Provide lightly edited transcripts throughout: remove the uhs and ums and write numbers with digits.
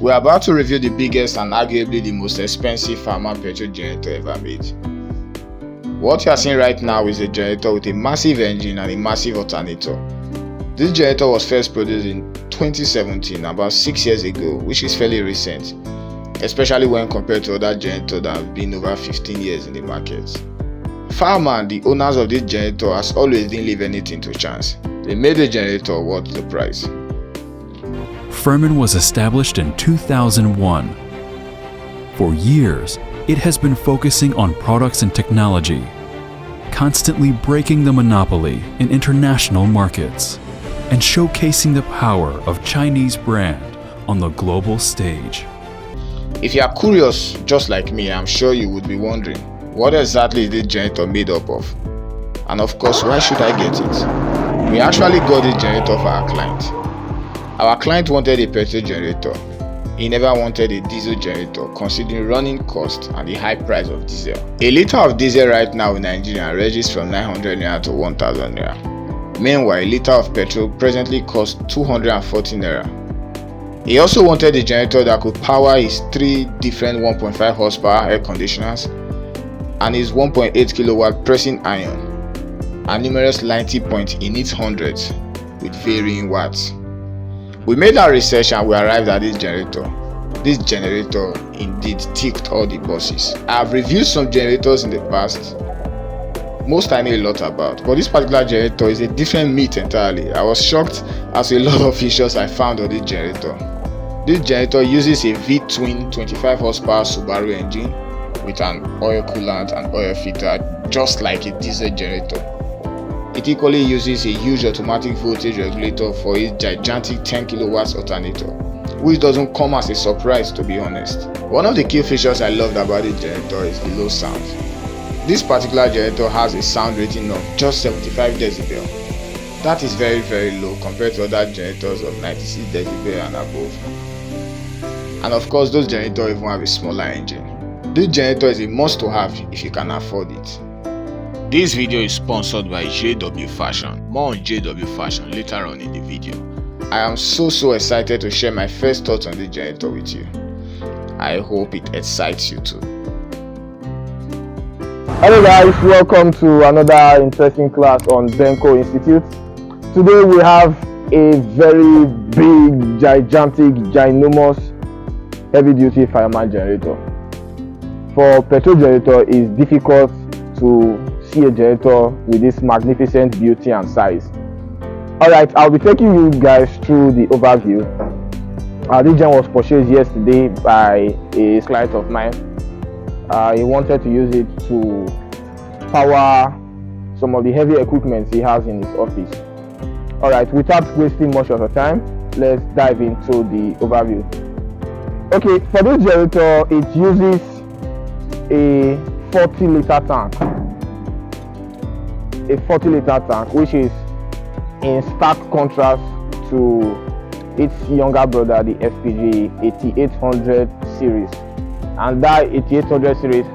We are about to review the biggest and arguably the most expensive Firman petrol generator ever made. What you are seeing right now is a generator with a massive engine and a massive alternator. This generator was first produced in 2017, about 6 years ago, which is fairly recent, especially when compared to other generators that have been over 15 years in the market. Firman, the owners of this generator, has always didn't leave anything to chance. They made the generator worth the price. Firman was established in 2001. For years, it has been focusing on products and technology, constantly breaking the monopoly in international markets and showcasing the power of Chinese brand on the global stage. If you are curious, just like me, I'm sure you would be wondering, what exactly is this generator made up of? And of course, why should I get it? We actually got this generator for our client. Our client wanted a petrol generator. He never wanted a diesel generator, considering running cost and the high price of diesel. A litre of diesel right now in Nigeria ranges from 900 naira to 1000 naira. Meanwhile, a litre of petrol presently costs 240 naira. He also wanted a generator that could power his 3 different 1.5 horsepower air conditioners and his 1.8 kilowatt pressing iron and numerous lighting points in its hundreds with varying watts. We made our research and we arrived at this generator. This generator indeed ticked all the boxes. I have reviewed some generators in the past, most I know a lot about, but this particular generator is a different meat entirely. I was shocked as a lot of features I found on this generator. This generator uses a V-twin 25 horsepower Subaru engine with an oil coolant and oil filter, just like a diesel generator. It equally uses a huge automatic voltage regulator for its gigantic 10 kilowatts alternator, which doesn't come as a surprise, to be honest. One of the key features I loved about this generator is the low sound. This particular generator has a sound rating of just 75 decibel. That is very low compared to other generators of 96 decibel and above. And of course, those generators even have a smaller engine. This generator is a must to have if you can afford it. This video is sponsored by JW Fashion. More on JW Fashion later on in the video. I am so excited to share my first thoughts on this generator with you. I hope it excites you too. Hello guys, welcome to another interesting class on Benco Institute. Today we have a very big, gigantic, ginormous, heavy-duty Firman generator. For petrol generator, it's difficult to see a generator with this magnificent beauty and size. Alright, I'll be taking you guys through the overview. This gen was purchased yesterday by a client of mine. He wanted to use it to power some of the heavy equipment he has in his office. Alright, without wasting much of your time, let's dive into the overview. Okay, for this generator, it uses a 40-liter tank. A 40-liter tank, which is in stark contrast to its younger brother, the FPG 8800 series. And that 8800 series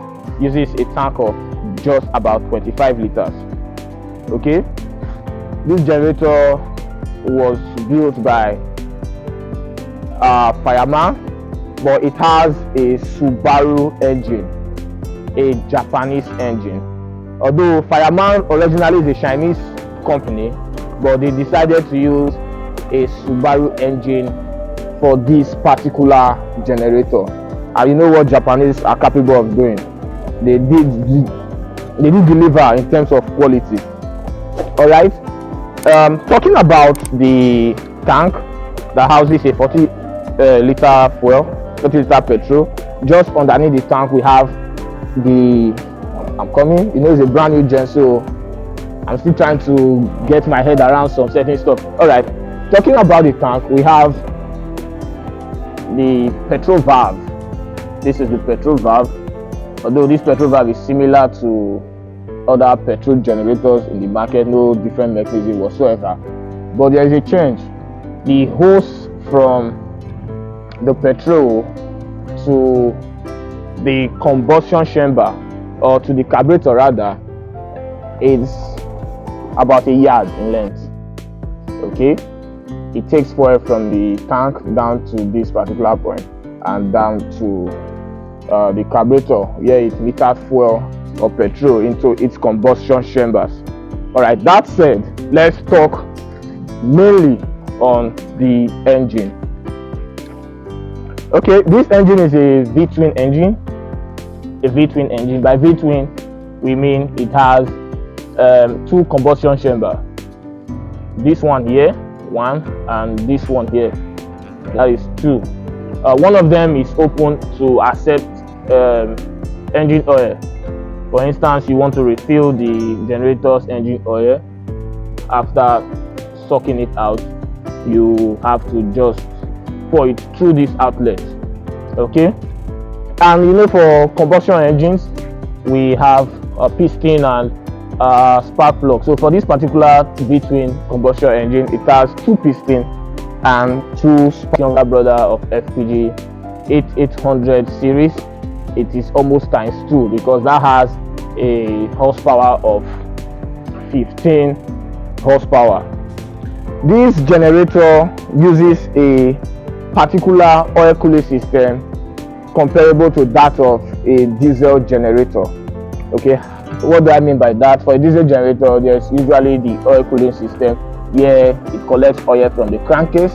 uses a tank of just about 25 liters. Okay, this generator was built by Firman, but it has a Subaru engine, a Japanese engine. Although Firman originally is a Chinese company, but they decided to use a Subaru engine for this particular generator. And you know what Japanese are capable of doing. They did deliver in terms of quality. All right. Talking about the tank that houses a 40-liter fuel, 40-liter petrol. Just underneath the tank, we have the. I'm coming. You know, it's a brand new gen, so I'm still trying to get my head around some certain stuff. All right. Talking about the tank, we have the petrol valve. This is the petrol valve. Although this petrol valve is similar to other petrol generators in the market, no different mechanism whatsoever. But there is a change. The hose from the petrol to the combustion chamber, or to the carburetor rather, is about a yard in length. Okay, it takes fuel from the tank down to this particular point. and down to the carburetor where it meters fuel or petrol into its combustion chambers. All right, that said, let's talk mainly on the engine. Okay, this engine is a V-twin engine. A V-twin engine. By V-twin, we mean it has two combustion chambers. This one here, one, and this one here. That is two. One of them is open to accept engine oil. For instance, you want to refill the generator's engine oil. After sucking it out, you have to just pour it through this outlet. Okay, and you know, for combustion engines we have a piston and spark plug. So for this particular V-twin combustion engine, it has two pistons and two spark. Younger brother of FPG 8800 series, it is almost times 2 because that has a horsepower of 15 horsepower. This generator uses a particular oil cooling system comparable to that of a diesel generator. Okay, what do I mean by that? For a diesel generator, there's usually the oil cooling system where it collects oil from the crankcase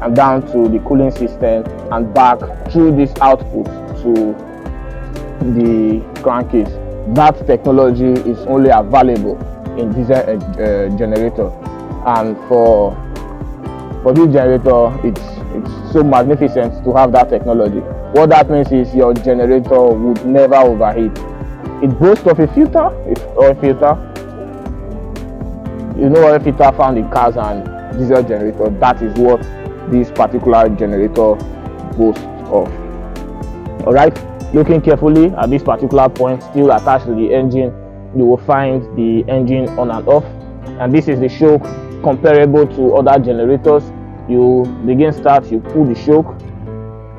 and down to the cooling system and back through this output to the crankcase. That technology is only available in diesel generator, and for this generator, it's so magnificent to have that technology. What that means is your generator would never overheat. It boasts of a filter, oil filter. You know, oil filter found in cars and diesel generator. That is what this particular generator boasts of. All right, looking carefully at this particular point, still attached to the engine, you will find the engine on and off, and this is the choke comparable to other generators. You begin start, you pull the choke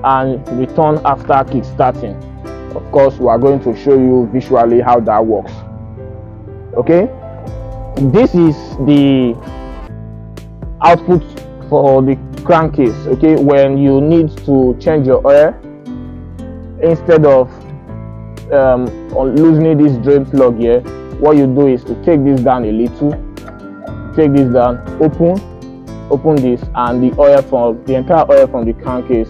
and return after kick starting. Of course, we are going to show you visually how that works. Okay, this is the output for the crankcase. Okay, when you need to change your oil, instead of loosening this drain plug here, what you do is to take this down a little, take this down, open this, and the entire oil from the crankcase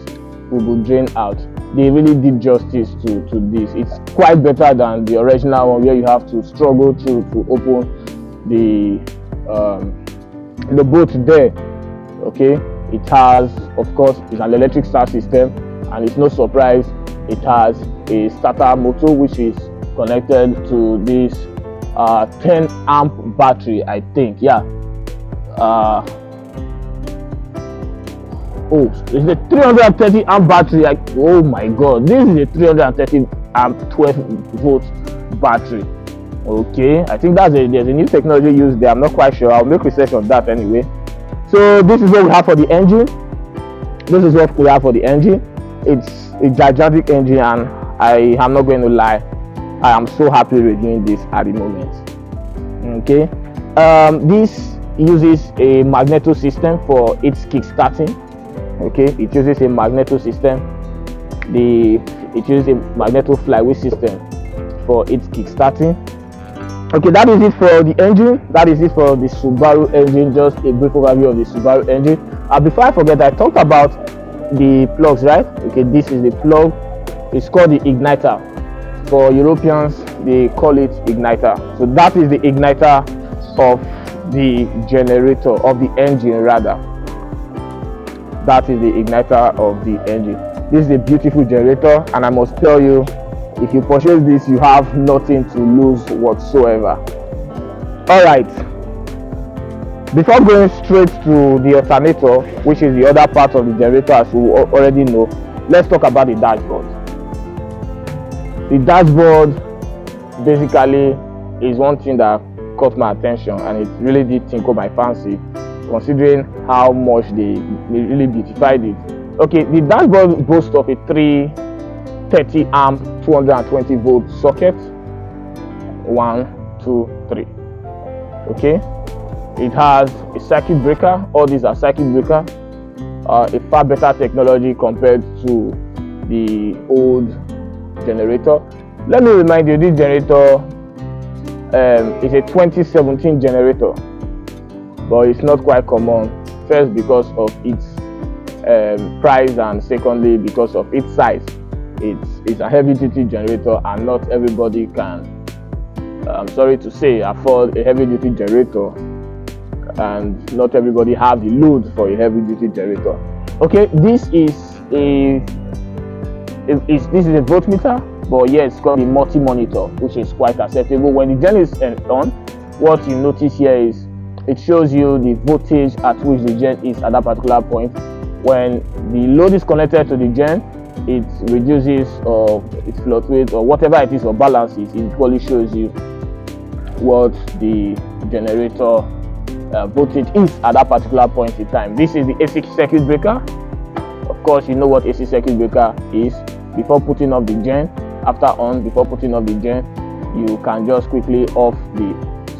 will be drained out. They really did justice to this. It's quite better than the original one where you have to struggle to open the bolt there. Okay, it has, of course, it's an electric start system, and it's no surprise it has a starter motor which is connected to this 10 amp battery, I think. Yeah, oh, it's a 330 amp battery. Oh my god, this is a 330 amp 12 volt battery. Okay, I think there's a new technology used there. I'm not quite sure. I'll make research on that anyway. So this is what we have for the engine. This is what we have for the engine. It's a gigantic engine, and I am not going to lie, I am so happy reviewing this at the moment. Okay, this uses a magneto system for its kick starting. Okay, it uses a magneto system. It uses a magneto flywheel system for its kick starting. Okay, that is it for the engine. That is it for the Subaru engine. Just a brief overview of the Subaru engine. Before I forget, I talked about the plugs, right? Okay, this is the plug. It's called the igniter. For Europeans, they call it igniter. So that is the igniter of the generator, of the engine rather. That is the igniter of the engine. This is a beautiful generator, and I must tell you, if you purchase this, you have nothing to lose whatsoever. All right, before going straight to the alternator, which is the other part of the generator as we already know, let's talk about the dashboard. The dashboard basically is one thing that caught my attention, and it really did tickle my fancy, considering how much they really beautified it. Okay, the dashboard boasts of a 330 amp 220 volt socket. 1, 2, 3. Okay, it has a circuit breaker. All these are circuit breaker. A far better technology compared to the old generator. Let me remind you, this generator is a 2017 generator, but it's not quite common. First, because of its price, and secondly, because of its size. It's a heavy-duty generator, and not everybody can, I'm sorry to say, afford a heavy-duty generator, and not everybody have the load for a heavy-duty generator. Okay, this is a voltmeter, but yeah, it's called a multi-monitor, which is quite acceptable. When the gen is on, what you notice here is it shows you the voltage at which the gen is at that particular point. When the load is connected to the gen, it reduces or it fluctuates or whatever it is or balances. It equally shows you what the generator voltage is at that particular point in time. This is the AC circuit breaker. Of course, you know what AC circuit breaker is. Before putting off the gen, before putting off the gen, you can just quickly off the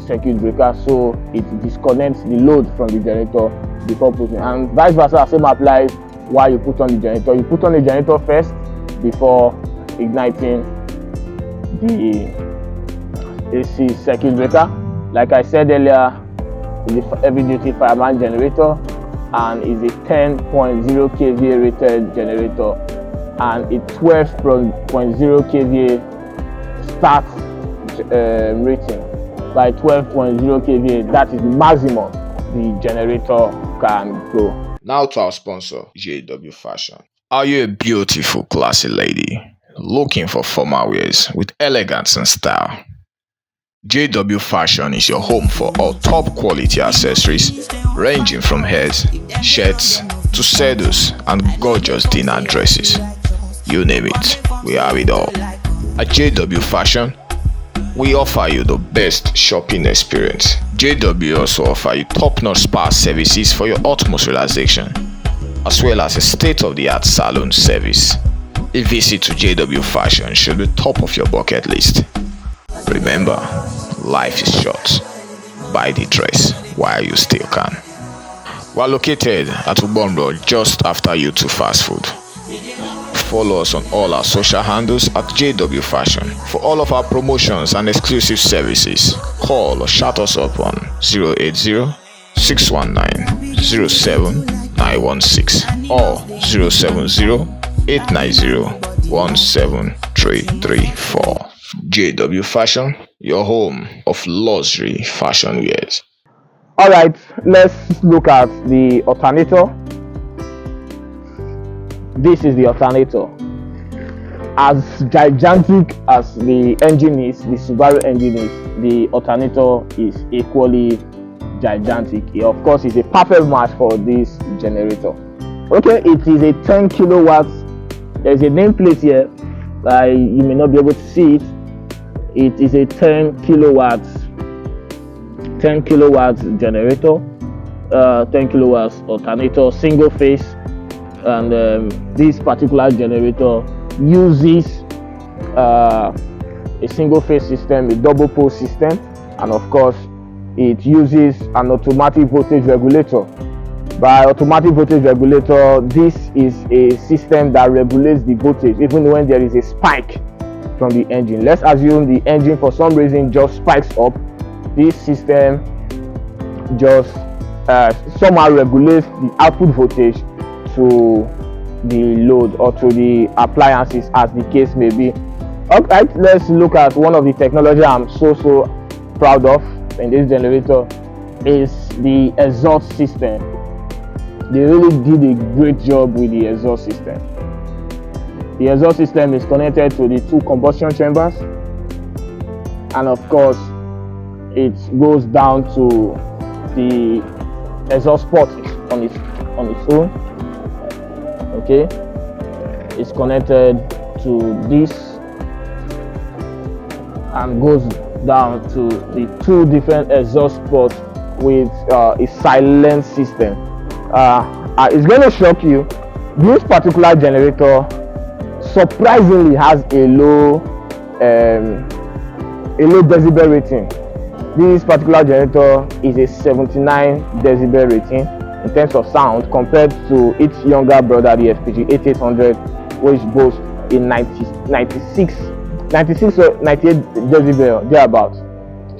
circuit breaker, so it disconnects the load from the generator before putting, and vice versa. Same applies while you put on the generator. You put on the generator first before igniting the AC circuit breaker. Like I said earlier, it's a heavy-duty Firman generator, and is a 10.0 kVA rated generator, and a 12.0 kVA start rating. By 12.0 kVA, that is the maximum the generator can go. Now to our sponsor, JW Fashion. Are you a beautiful, classy lady looking for formal wears with elegance and style? JW Fashion is your home for all top quality accessories, ranging from hairs, shirts to saddles and gorgeous dinner dresses. You name it, we have it all. At JW Fashion, we offer you the best shopping experience. JW also offer you top-notch spa services for your utmost relaxation, as well as a state-of-the-art salon service. A visit to JW Fashion should be top of your bucket list. Remember, life is short. Buy the dress while you still can. We are located at Ubon Road, just after U2 Fast Food. Follow us on all our social handles at JW Fashion. For all of our promotions and exclusive services, call or shout us up on 080-619-07916 or 070-890-17334. JW Fashion, your home of luxury fashion wears. Alright, let's look at the alternator. This is the alternator. As gigantic as the engine is, the Subaru engine is, the alternator is equally gigantic. Of course, it's a perfect match for this generator. Okay, it is a 10 kilowatts. There's a nameplate here. You may not be able to see it. It is a 10 kilowatts generator, 10 kilowatts alternator, single phase. And this particular generator uses a single phase system, a double pole system, and of course it uses an automatic voltage regulator. By automatic voltage regulator, this is a system that regulates the voltage even when there is a spike from the engine. Let's assume the engine for some reason just spikes up. This system just somehow regulates the output voltage to the load or to the appliances, as the case may be. Okay, let's look at one of the technology I'm so proud of in this generator is the exhaust system. They really did a great job with the exhaust system. The exhaust system is connected to the two combustion chambers, and of course it goes down to the exhaust port on its own. Okay, it's connected to this and goes down to the two different exhaust ports with a silent system. It's going to shock you. This particular generator surprisingly has a low decibel rating. This particular generator is a 79 decibel rating in terms of sound, compared to its younger brother, the FPG 8800, which boasts a 96 or 98 decibel thereabout.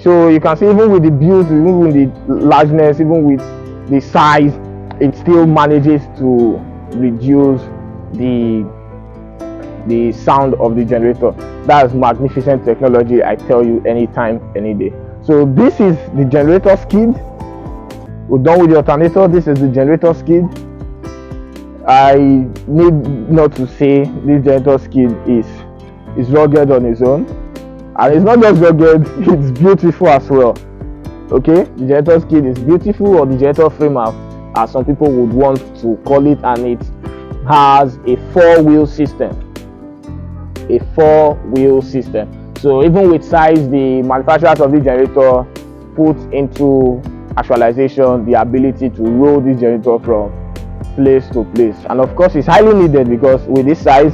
So you can see, even with the build, even with the largeness, even with the size, it still manages to reduce the sound of the generator. That's magnificent technology, I tell you, anytime, any day. So this is the generator skid. We're done with the alternator. This is the generator skid. I need not to say this generator skid is rugged on its own, and it's not just rugged, it's beautiful as well. Okay, the generator skid is beautiful, or the generator frame, as some people would want to call it, and it has a 4-wheel system. A 4-wheel system. So even with size, the manufacturers of the generator put into actualization the ability to roll this generator from place to place, and of course it's highly needed, because with this size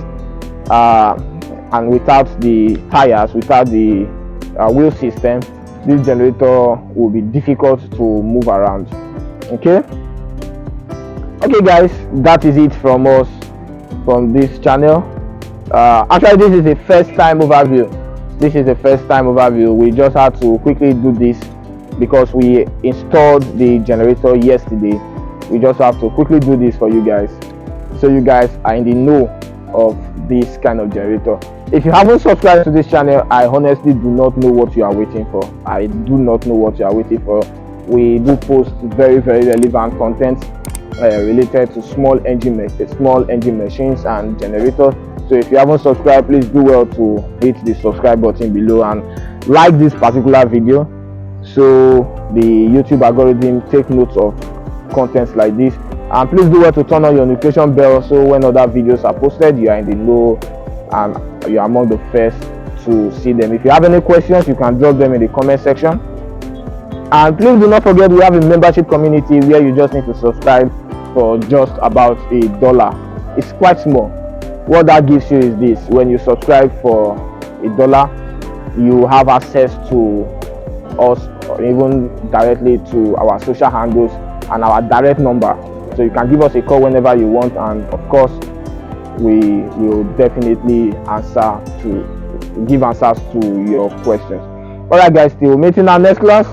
and without the tires, without the wheel system, this generator will be difficult to move around. Okay guys, that is it from us, from this channel. Actually, this is the first time overview. We just had to quickly do this because we installed the generator yesterday. We just have to quickly do this for you guys, so you guys are in the know of this kind of generator. If you haven't subscribed to this channel, I honestly do not know what you are waiting for. We do post very relevant content related to small engine machines and generators. So if you haven't subscribed, please do well to hit the subscribe button below and like this particular video, so the YouTube algorithm take note of contents like this. And please do well to turn on your notification bell, so when other videos are posted, you are in the know and you are among the first to see them. If you have any questions, you can drop them in the comment section. And please do not forget, we have a membership community where you just need to subscribe for just about $1. It's quite small. What that gives you is this: when you subscribe for $1, you have access to us, or even directly to our social handles and our direct number. So you can give us a call whenever you want, and of course we will definitely give answers to your questions. All right guys, till meeting our next class.